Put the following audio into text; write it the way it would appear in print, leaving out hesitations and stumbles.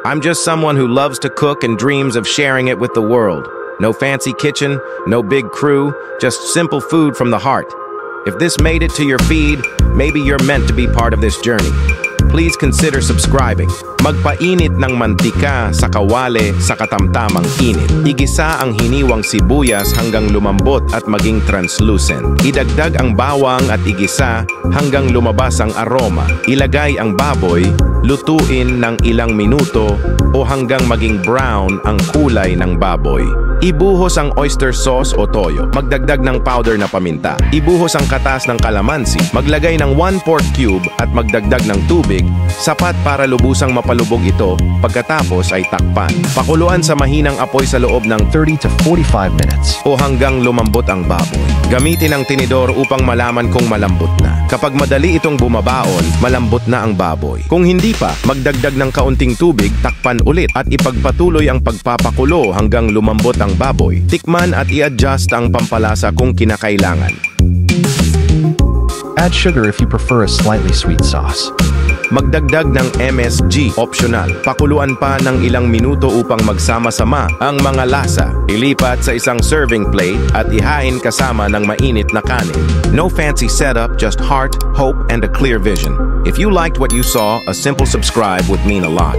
I'm just someone who loves to cook and dreams of sharing it with the world. No fancy kitchen, no big crew, just simple food from the heart. If this made it to your feed, maybe you're meant to be part of this journey. Please consider subscribing. Magpainit ng mantika sa kawali sa katamtamang init. Igisa ang hiniwang sibuyas hanggang lumambot at maging translucent. Idagdag ang bawang at igisa hanggang lumabas ang aroma. Ilagay ang baboy, lutuin ng ilang minuto o hanggang maging brown ang kulay ng baboy. Ibuhos ang oyster sauce o toyo. Magdagdag ng powder na paminta. Ibuhos ang katas ng kalamansi. Maglagay ng 1 pork cube at magdagdag ng tubig, sapat para lubusang mapalubog ito. Pagkatapos ay takpan. Pakuluan sa mahinang apoy sa loob ng 30 to 45 minutes. o hanggang lumambot ang baboy. Gamitin ang tinidor upang malaman kung malambot na. Kapag madali itong bumabaon, malambot na ang baboy. Kung hindi pa, magdagdag ng kaunting tubig, takpan ulit at ipagpatuloy ang pagpapakulo hanggang lumambot ang baboy. Tikman at i-adjust ang pampalasa kung kinakailangan. Add sugar if you prefer a slightly sweet sauce. Magdagdag ng MSG, optional. Pakuluan pa ng ilang minuto upang magsama-sama ang mga lasa. Ilipat sa isang serving plate at ihain kasama ng mainit na kanin. No fancy setup, just heart, hope, and a clear vision. If you liked what you saw, a simple subscribe would mean a lot.